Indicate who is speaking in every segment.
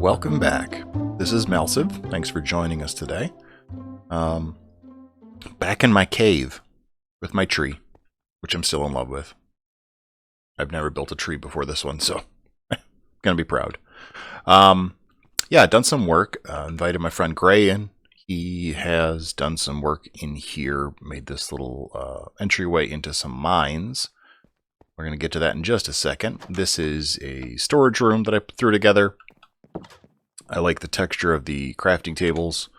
Speaker 1: welcome back. This is Malsiv. Thanks for joining us today. Back in my cave with my tree, which I'm still in love with. I've never built a tree before this one, so gonna be proud. Yeah, done some work. Invited my friend Gray in. He has done some work in here, made this little entryway into some mines. We're going to get to that in just a second. This is a storage room that I threw together. I like the texture of the crafting tables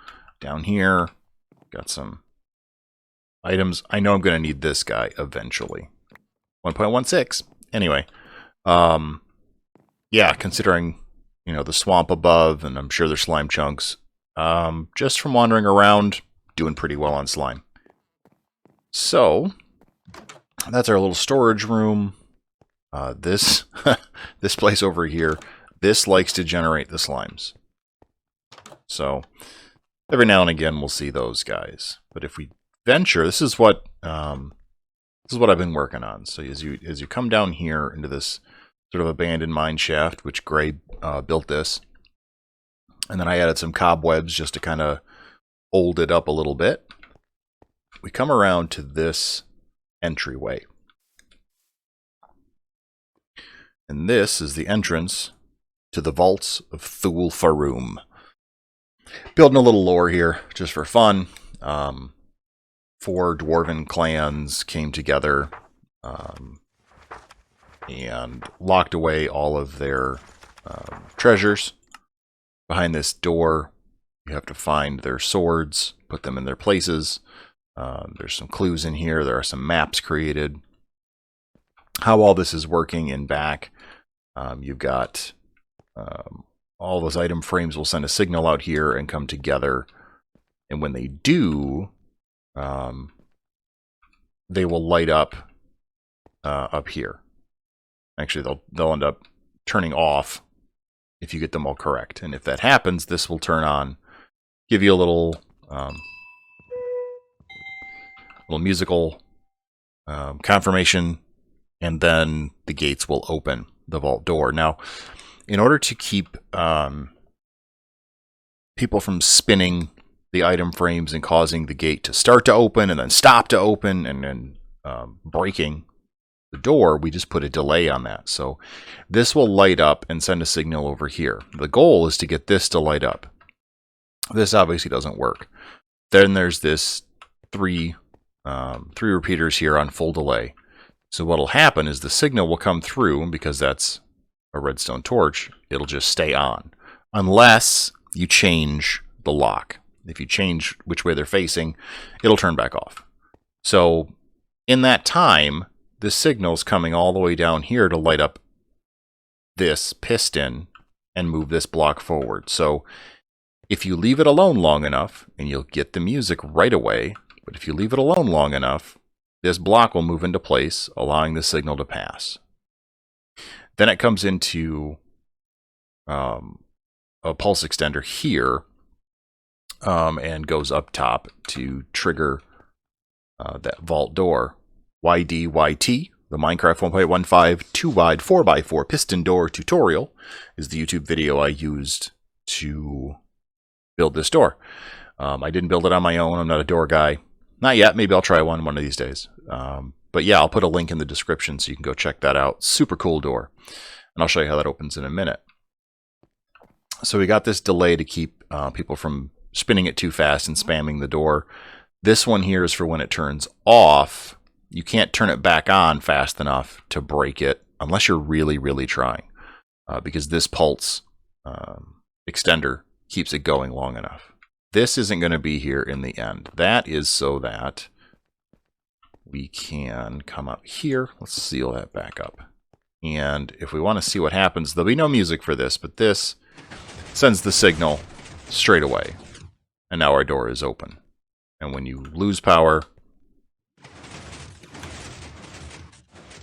Speaker 1: down here. Got some items. I know I'm going to need this guy eventually. 1.16. Anyway, yeah, considering, you know, the swamp above, and I'm sure there's slime chunks. Just from wandering around, doing pretty well on slime. So that's our little storage room. This this place over here, this likes to generate the slimes. So every now and again we'll see those guys. But if we venture, this is what I've been working on. So as you come down here into this sort of abandoned mine shaft, which Gray built this, and then I added some cobwebs just to kind of hold it up a little bit. We come around to this entryway. And this is the entrance to the vaults of Thul Faruhm. Building a little lore here, just for fun. 4 dwarven clans came together and locked away all of their treasures. Behind this door, you have to find their swords, put them in their places. There's some clues in here. There are some maps created. How all this is working in back, you've got all those item frames will send a signal out here and come together. And when they do, they will light up here. Actually, they'll end up turning off if you get them all correct. And if that happens, this will turn on, give you a little musical confirmation, and then the gates will open the vault door. Now, in order to keep people from spinning the item frames and causing the gate to start to open and then stop to open and then breaking the door, we just put a delay on that. So this will light up and send a signal over here. The goal is to get this to light up. This obviously doesn't work. Then there's this three repeaters here on full delay. So what'll happen is the signal will come through, and because that's a redstone torch, it'll just stay on. Unless you change the lock. If you change which way they're facing, it'll turn back off. So in that time, the signal's coming all the way down here to light up this piston and move this block forward. So if you leave it alone long enough, and you'll get the music right away, but if you leave it alone long enough, this block will move into place, allowing the signal to pass. Then it comes into a pulse extender here, and goes up top to trigger that vault door. YDYT, the Minecraft 1.15 2-wide 4x4 piston door tutorial, is the YouTube video I used to build this door. I didn't build it on my own. I'm not a door guy. Not yet. Maybe I'll try one of these days. But yeah, I'll put a link in the description so you can go check that out. Super cool door. And I'll show you how that opens in a minute. So we got this delay to keep people from spinning it too fast and spamming the door. This one here is for when it turns off. You can't turn it back on fast enough to break it unless you're really, really trying. Because this pulse extender keeps it going long enough. This isn't going to be here in the end. That is so that we can come up here. Let's seal that back up. And if we want to see what happens, there'll be no music for this, but this sends the signal straight away. And now our door is open. And when you lose power,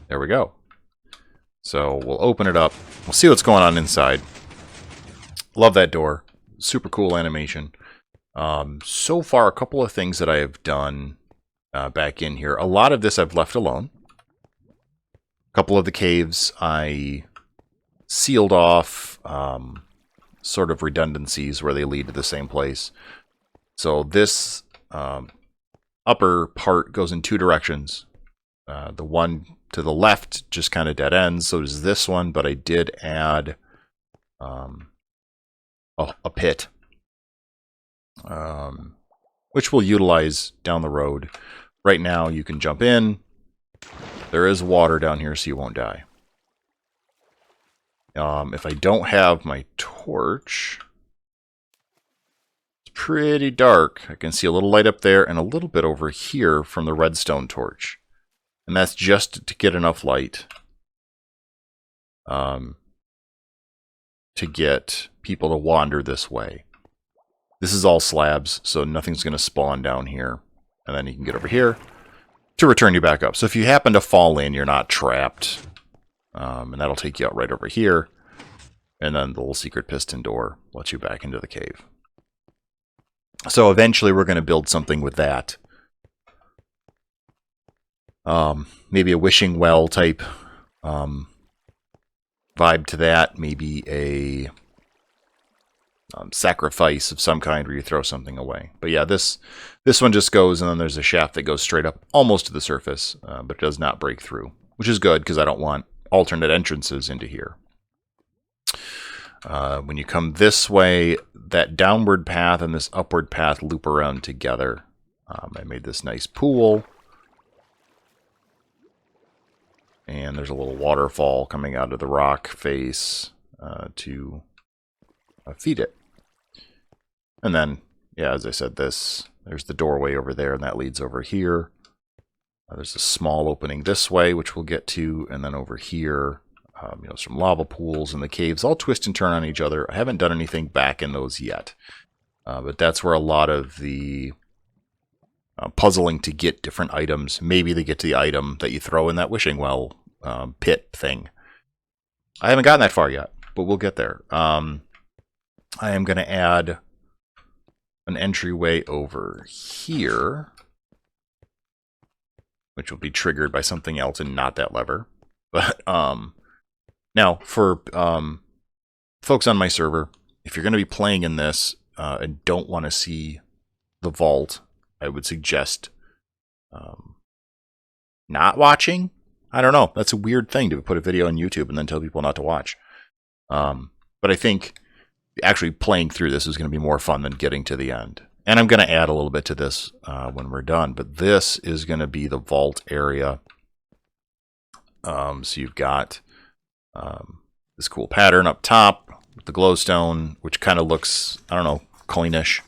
Speaker 1: there we go. So we'll open it up. We'll see what's going on inside. Love that door. Super cool animation. So far, a couple of things that I have done back in here. A lot of this I've left alone. A couple of the caves I sealed off sort of redundancies where they lead to the same place. So this upper part goes in two directions. The one to the left just kind of dead ends, so does this one, but I did add a pit, which we'll utilize down the road. Right now you can jump in. There is water down here, so you won't die. If I don't have my torch, it's pretty dark. I can see a little light up there and a little bit over here from the redstone torch. And that's just to get enough light to get people to wander this way. This is all slabs, so nothing's going to spawn down here. And then you can get over here to return you back up. So if you happen to fall in, you're not trapped. And that'll take you out right over here. And then the little secret piston door lets you back into the cave. So eventually we're going to build something with that. Maybe a wishing well type vibe to that. Maybe a sacrifice of some kind where you throw something away. But yeah, this one just goes, and then there's a shaft that goes straight up almost to the surface, but does not break through, which is good because I don't want alternate entrances into here. When you come this way, that downward path and this upward path loop around together. I made this nice pool. And there's a little waterfall coming out of the rock face to feed it. And then, yeah, as I said, there's the doorway over there, and that leads over here. There's a small opening this way, which we'll get to, and then over here, some lava pools and the caves all twist and turn on each other. I haven't done anything back in those yet, but that's where a lot of the puzzling to get different items, maybe they get to the item that you throw in that wishing well pit thing. I haven't gotten that far yet, but we'll get there. I am going to add an entryway over here, which will be triggered by something else and not that lever. But now, for folks on my server, if you're going to be playing in this and don't want to see the vault, I would suggest not watching. I don't know. That's a weird thing to put a video on YouTube and then tell people not to watch. But I think actually playing through this is going to be more fun than getting to the end. And I'm going to add a little bit to this when we're done. But this is going to be the vault area. So you've got this cool pattern up top with the glowstone, which kind of looks, I don't know, coinish.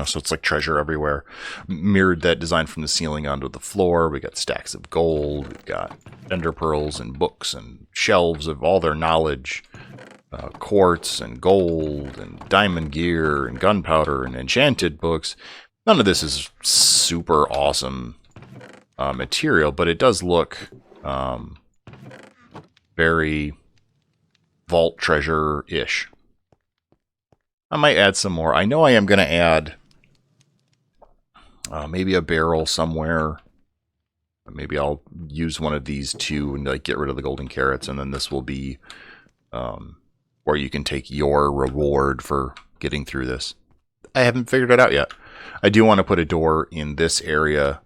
Speaker 1: So it's like treasure everywhere. Mirrored that design from the ceiling onto the floor. We got stacks of gold. We've got ender pearls and books and shelves of all their knowledge. Quartz and gold and diamond gear and gunpowder and enchanted books. None of this is super awesome material, but it does look very vault treasure-ish. I might add some more. I know I am going to add maybe a barrel somewhere. Maybe I'll use one of these two and like get rid of the golden carrots, and then this will be where you can take your reward for getting through this. I haven't figured it out yet. I do want to put a door in this area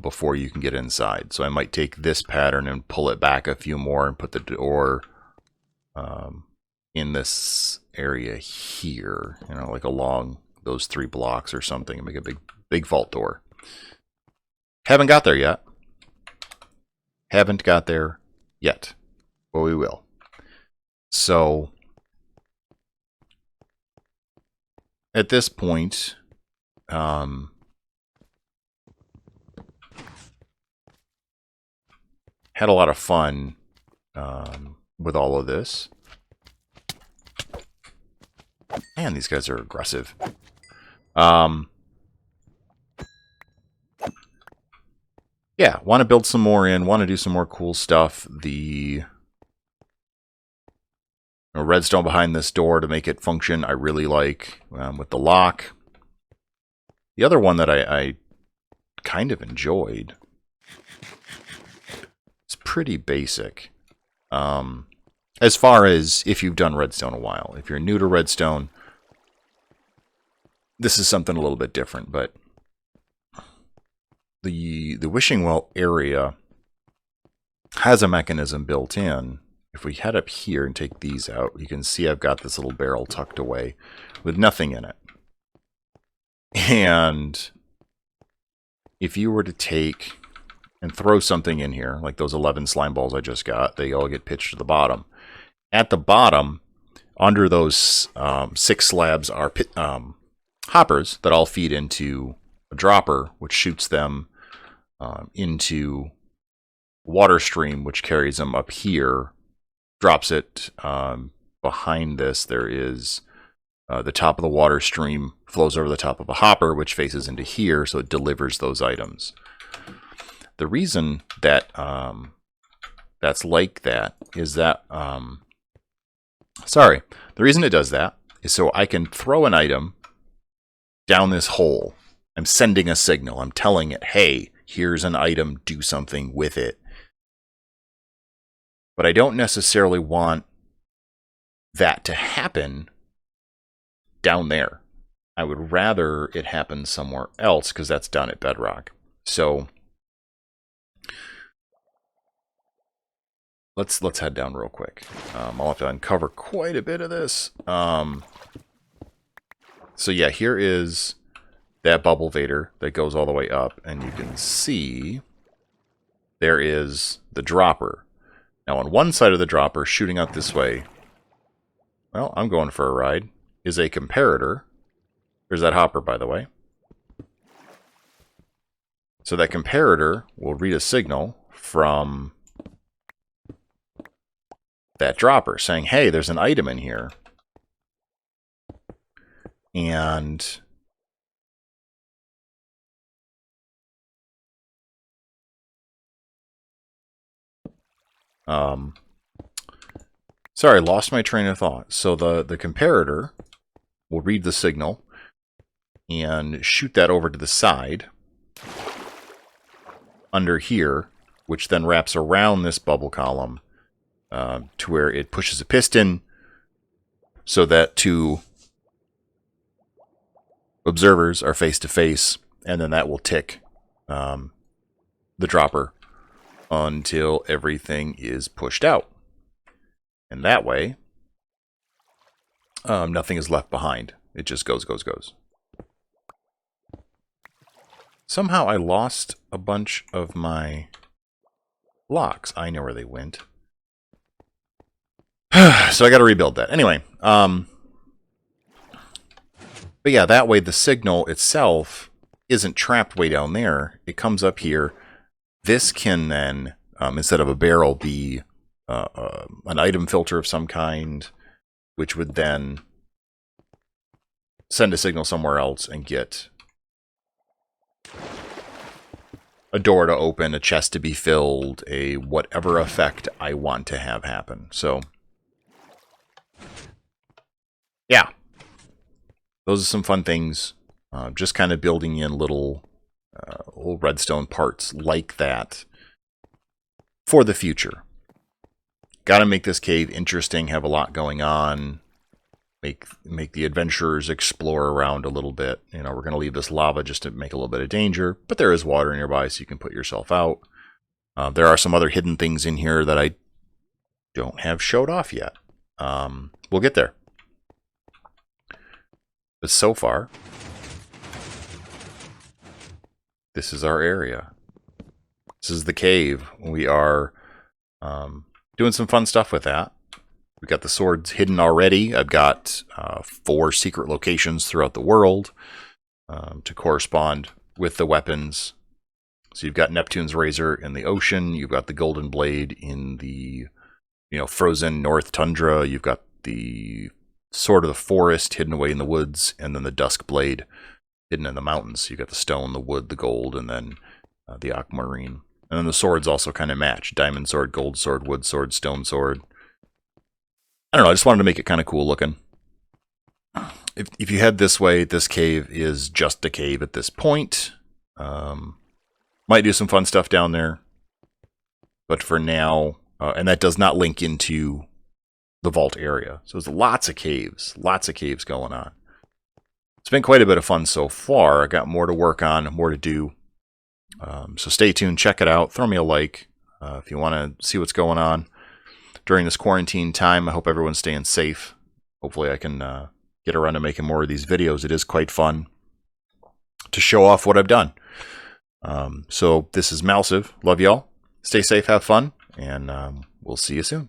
Speaker 1: before you can get inside. So I might take this pattern and pull it back a few more and put the door in this area here, like along those 3 blocks or something, and make a big vault door. Haven't got there yet. But we will. So at this point, had a lot of fun with all of this. Man, these guys are aggressive. Yeah, want to build some more in, want to do some more cool stuff. The redstone behind this door to make it function, I really like, with the lock. The other one that I kind of enjoyed, it's pretty basic. as far as if you've done Redstone a while. If you're new to Redstone, this is something a little bit different, but the wishing well area has a mechanism built in. If we head up here and take these out, you can see I've got this little barrel tucked away with nothing in it. And if you were to take and throw something in here, like those 11 slime balls I just got, they all get pitched to the bottom. At the bottom, under those 6 slabs are hoppers that all feed into a dropper, which shoots them into water stream, which carries them up here, drops it behind this. There is the top of the water stream flows over the top of a hopper, which faces into here, so it delivers those items. The reason that that's like that is that, the reason it does that is so I can throw an item down this hole. I'm sending a signal. I'm telling it, hey, here's an item, do something with it. But I don't necessarily want that to happen down there. I would rather it happen somewhere else because that's done at Bedrock. So let's head down real quick. I'll have to uncover quite a bit of this. So yeah, here is that bubble vader that goes all the way up, and you can see there is the dropper. Now on one side of the dropper, shooting out this way, well, I'm going for a ride, is a comparator. There's that hopper, by the way. So that comparator will read a signal from that dropper saying, hey, there's an item in here. And sorry, lost my train of thought. So the comparator will read the signal and shoot that over to the side under here, which then wraps around this bubble column to where it pushes a piston so that 2 observers are face to face, and then that will tick the dropper until everything is pushed out. And that way, nothing is left behind. It just goes. Somehow I lost a bunch of my blocks. I know where they went. So I got to rebuild that. Anyway, but yeah, that way the signal itself isn't trapped way down there. It comes up here. This can then, instead of a barrel, be an item filter of some kind, which would then send a signal somewhere else and get a door to open, a chest to be filled, a whatever effect I want to have happen. So, yeah. Those are some fun things. Just kind of building in little redstone parts like that for the future. Got to make this cave interesting, have a lot going on, make the adventurers explore around a little bit. You know, we're going to leave this lava just to make a little bit of danger, but there is water nearby, so you can put yourself out. There are some other hidden things in here that I don't have showed off yet. We'll get there. But so far, this is our area. This is the cave. We are doing some fun stuff with that. We've got the swords hidden already. I've got 4 secret locations throughout the world to correspond with the weapons. So you've got Neptune's Razor in the ocean. You've got the Golden Blade in the frozen North Tundra. You've got the Sword of the Forest hidden away in the woods, and then the Dusk Blade hidden in the mountains. You've got the stone, the wood, the gold, and then the aquamarine. And then the swords also kind of match. Diamond sword, gold sword, wood sword, stone sword. I don't know, I just wanted to make it kind of cool looking. If you head this way, this cave is just a cave at this point. Might do some fun stuff down there. But for now, and that does not link into the vault area. So there's lots of caves going on. It's been quite a bit of fun so far. I got more to work on, more to do. So stay tuned, check it out, throw me a like if you want to see what's going on during this quarantine time. I hope everyone's staying safe. Hopefully I can get around to making more of these videos. It is quite fun to show off what I've done. So this is Malsive. Love y'all. Stay safe, have fun, and we'll see you soon.